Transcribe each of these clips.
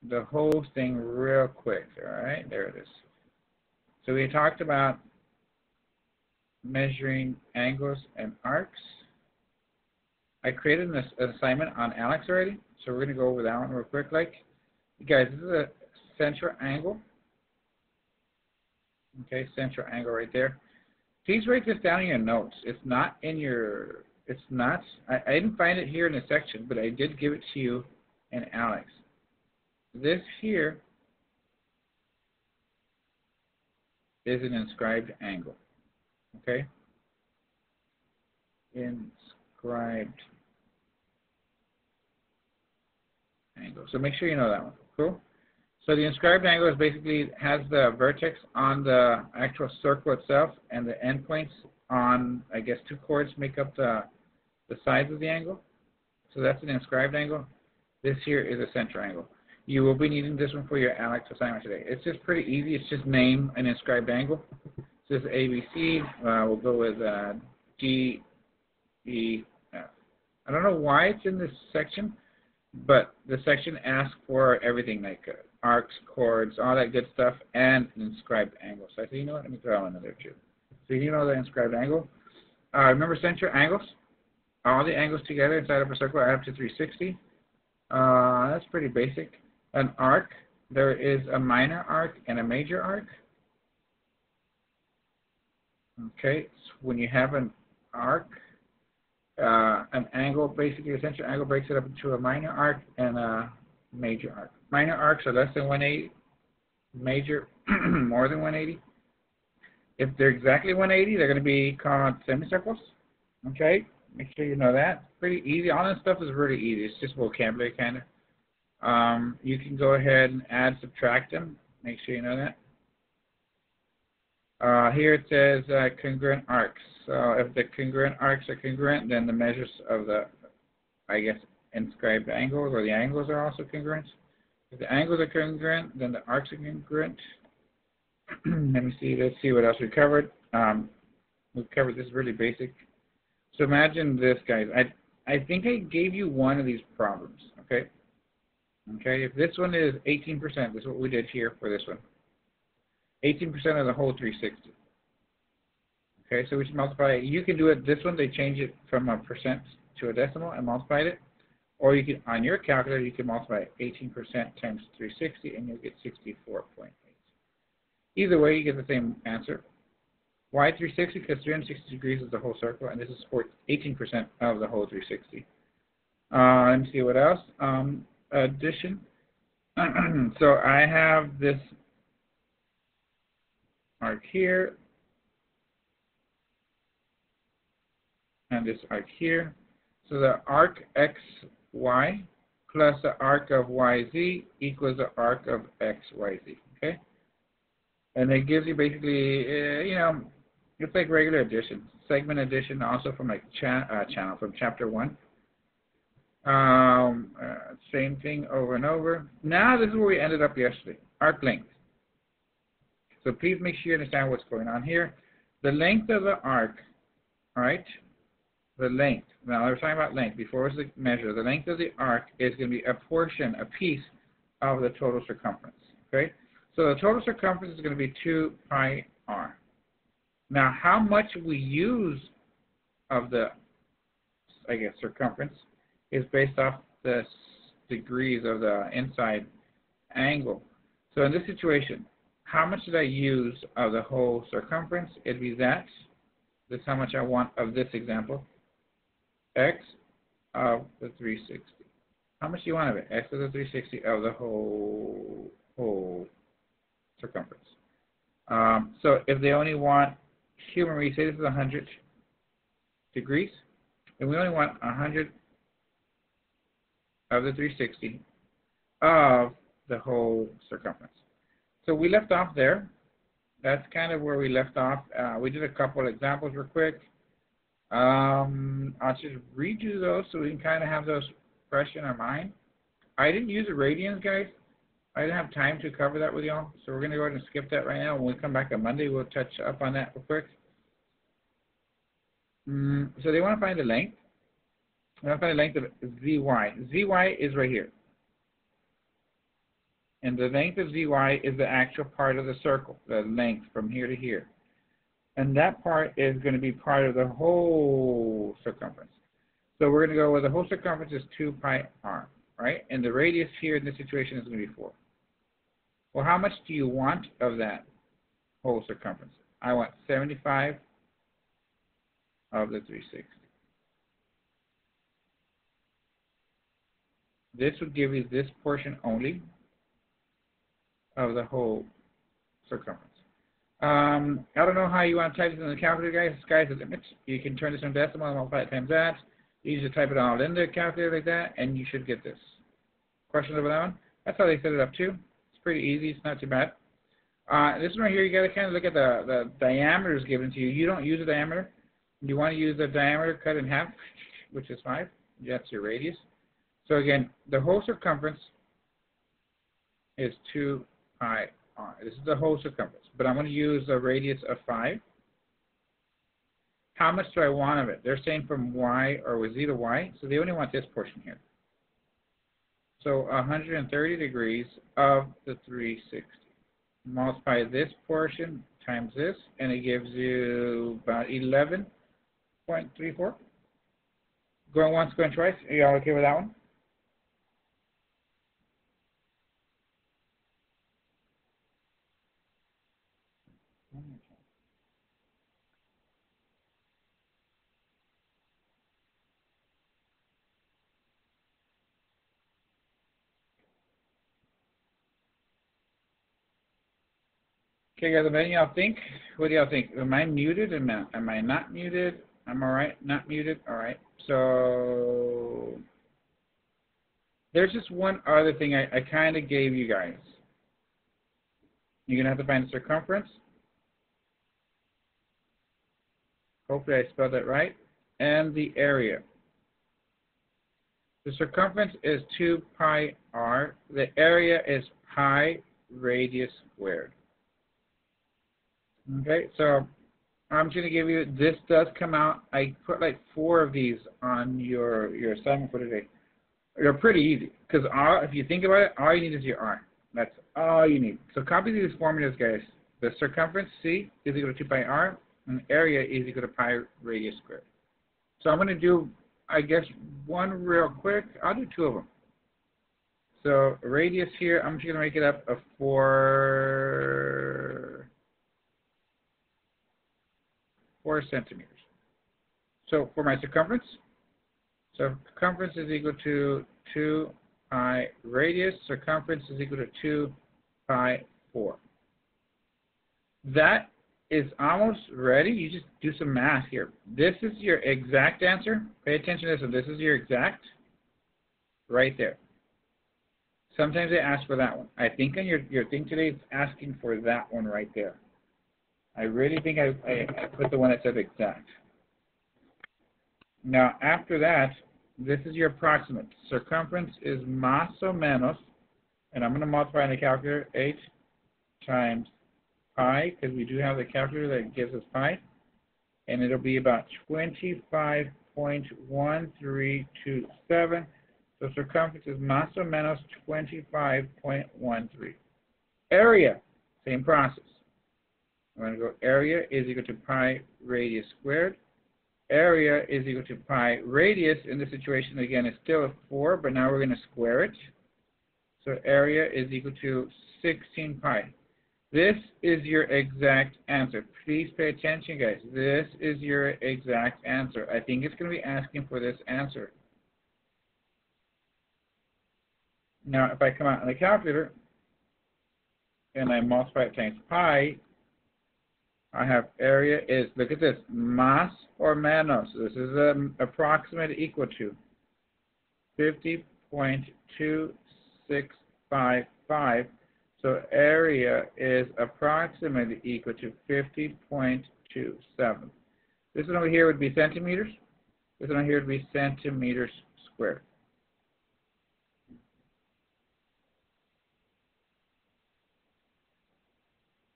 the whole thing real quick. All right, there it is. So we talked about measuring angles and arcs. I created an assignment on Alex already, so we're going to go over that one real quick. Like, guys, this is a central angle. Okay, central angle right there. Please write this down in your notes. It's not in your, it's not, I didn't find it here in the section, but I did give it to you in Alex. This here is an inscribed angle. Okay? Inscribed angle. So make sure you know that one. Cool? So the inscribed angle is basically has the vertex on the actual circle itself, and the endpoints on, I guess, two chords make up the sides of the angle. So that's an inscribed angle. This here is a center angle. You will be needing this one for your Alex assignment today. It's just pretty easy. It's just name an inscribed angle. So this is ABC. We'll go with G, E, F. I don't know why it's in this section, but the section asks for everything like arcs, chords, all that good stuff, and an inscribed angle. So I said, you know what, let me throw in there too. So you know the inscribed angle. Remember center angles? All the angles together inside of a circle add up to 360. That's pretty basic. An arc, there is a minor arc and a major arc. Okay, so when you have an arc, an angle, basically a center angle breaks it up into a minor arc and a major arc. Minor arcs are less than 180, major more than 180. If they're exactly 180, they're going to be called semicircles. Okay, make sure you know that. Pretty easy. All this stuff is really easy. It's just vocabulary kind of. You can go ahead and add, subtract them. Make sure you know that. Here it says congruent arcs. So if the congruent arcs are congruent, then the measures of the, I guess, inscribed angles or the angles are also congruent. If the angles are congruent, then the arcs are congruent. Let me see. Let's see what else we covered. We covered this really basic. So imagine this, guys. I think I gave you one of these problems. Okay. Okay. If this one is 18%, this is what we did here for this one. 18% of the whole 360. Okay, so we should multiply it. You can do it, this one, they change it from a percent to a decimal and multiply it. Or you can, on your calculator, you can multiply 18% times 360 and you'll get 64.8. Either way, you get the same answer. Why 360? Because 360 degrees is the whole circle, and this is for 18% of the whole 360. Let me see what else. Addition. So I have this arc here, and this arc here. So the arc xy plus the arc of yz equals the arc of xyz, okay? And it gives you basically, you know, it's like regular addition. Segment addition also from like channel, from chapter 1. Same thing over and over. Now this is where we ended up yesterday, arc length. So please make sure you understand what's going on here. The length of the arc, all right, the length. Now we're talking about length. Before it's the measure, the length of the arc is going to be a portion, a piece of the total circumference, okay? So the total circumference is going to be 2 pi r. Now how much we use of the, I guess, circumference is based off the degrees of the inside angle. So in this situation, how much did I use of the whole circumference? It'd be that. That's how much I want of this example. X of the 360. How much do you want of it? X of the 360 of the whole circumference. So if they only want human, we say this is 100 degrees, and we only want 100 of the 360 of the whole circumference. So we left off there. That's kind of where we left off. We did a couple of examples real quick. I'll just redo those so we can kind of have those fresh in our mind. I didn't use the radians, guys. I didn't have time to cover that with y'all, so we're going to go ahead and skip that right now. When we come back on Monday, we'll touch up on that real quick. So they want to find the length. They want to find the length of ZY. ZY is right here. And the length of ZY is the actual part of the circle, the length from here to here. And that part is going to be part of the whole circumference. So we're going to go with the whole circumference is 2 pi r, right? And the radius here in this situation is going to be 4. Well, how much do you want of that whole circumference? I want 75 of the 360. This would give you this portion only of the whole circumference. I don't know how you want to type this in the calculator, guys. Sky's the limit. You can turn this into decimal and multiply it times that. You just type it all in the calculator like that, and you should get this. Questions over that one? That's how they set it up too. It's pretty easy. It's not too bad. This one right here, you got to kind of look at the diameters given to you. You don't use a diameter. You want to use the diameter cut in half, which is 5. That's your radius. So again, the whole circumference is 2 pi r. This is the whole circumference, but I'm going to use a radius of 5. How much do I want of it? They're saying from y, or with z to y, so they only want this portion here. So 130 degrees of the 360. Multiply this portion times this, and it gives you about 11.34. Going once, going twice. Are you all okay with that one? Okay, guys, what do y'all think? What do y'all think? Am I muted? Am I not muted? I'm all right. Not muted. All right. So there's just one other thing I kind of gave you guys. You're going to have to find the circumference. Hopefully I spelled that right. And the area. The circumference is 2 pi r. The area is pi radius squared. Okay, so I'm going to give you, this does come out, I put like 4 of these on your assignment for today. They're pretty easy, because if you think about it, all you need is your r. That's all you need. So copy these formulas, guys. The circumference, C, is equal to 2 pi r, and area is equal to pi radius squared. So I'm going to do, I guess, one real quick. I'll do 2 of them. So radius here, I'm just going to make it up of 4 centimeters. So for my circumference, so circumference is equal to 2 pi radius. Circumference is equal to 2 pi 4. That is almost ready. You just do some math here. This is your exact answer. Pay attention to this one. This is your exact right there. Sometimes they ask for that one. I think on your thing today is asking for that one right there. I really think I put the one that said exact. Now, after that, this is your approximate. Circumference is más o menos, and I'm going to multiply in the calculator, 8 times pi, because we do have the calculator that gives us pi, and it'll be about 25.1327. So circumference is más o menos 25.13. Area, same process. I'm going to go area is equal to pi radius squared. Area is equal to pi radius. In this situation, again, is still a 4, but now we're going to square it. So area is equal to 16 pi. This is your exact answer. Please pay attention, guys. This is your exact answer. I think it's going to be asking for this answer. Now, if I come out on the calculator and I multiply it times pi, I have area is, look at this, más or menos. This is an approximate equal to 50.2655. So area is approximately equal to 50.27. This one over here would be centimeters. This one over here would be centimeters squared.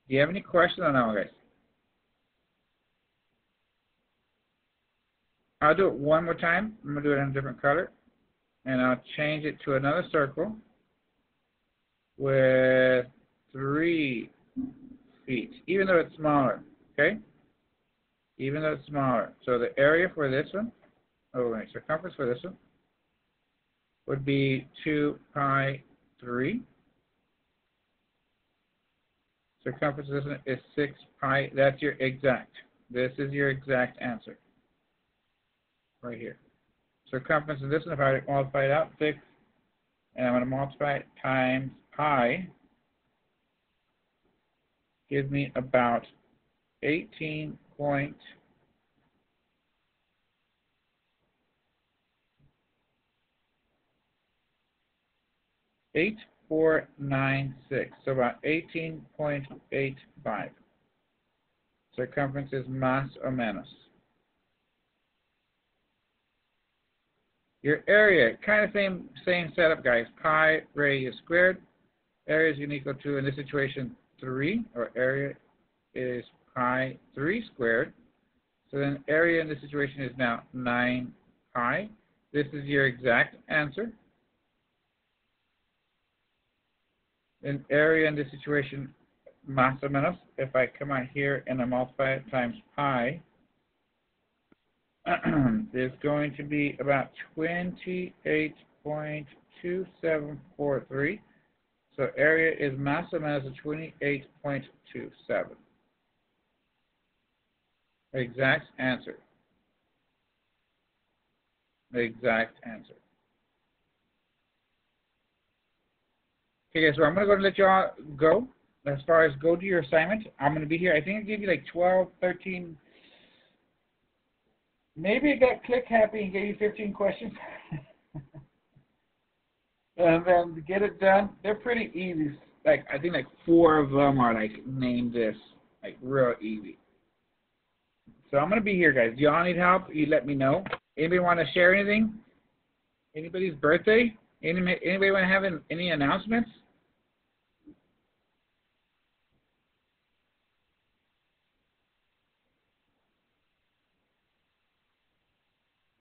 Do you have any questions on that one, guys? I'll do it one more time. I'm going to do it in a different color. And I'll change it to another circle. with 3 feet, even though it's smaller, okay? Even though it's smaller. So the area for this one, circumference for this one, would be 2 pi 3. Circumference of this one is 6 pi. That's your exact. This is your exact answer. Right here. Circumference of this one, if I multiply it out, 6, and I'm going to multiply it times pi, gives me about 18.846. So about 18.85. Circumference is más o menos. Your area, kind of same setup, guys. Pi radius squared. Area is equal to, in this situation, 3, or area is pi 3 squared. So then area in this situation is now 9 pi. This is your exact answer. Then area in this situation, más o menos, if I come out here and I multiply it times pi, is going to be about 28.2743. So area is más o menos 28.27. Exact answer. The exact answer. Okay, guys, so I'm going to let y'all go. As far as go do your assignment, I'm going to be here. I think I gave you like 12, 13. Maybe I got click happy and gave you 15 questions. And then to get it done, they're pretty easy. Like, I think like 4 of them are like, name this, like real easy. So I'm going to be here, guys. Do y'all need help? You let me know. Anybody want to share anything? Anybody's birthday? Anybody want to have any announcements?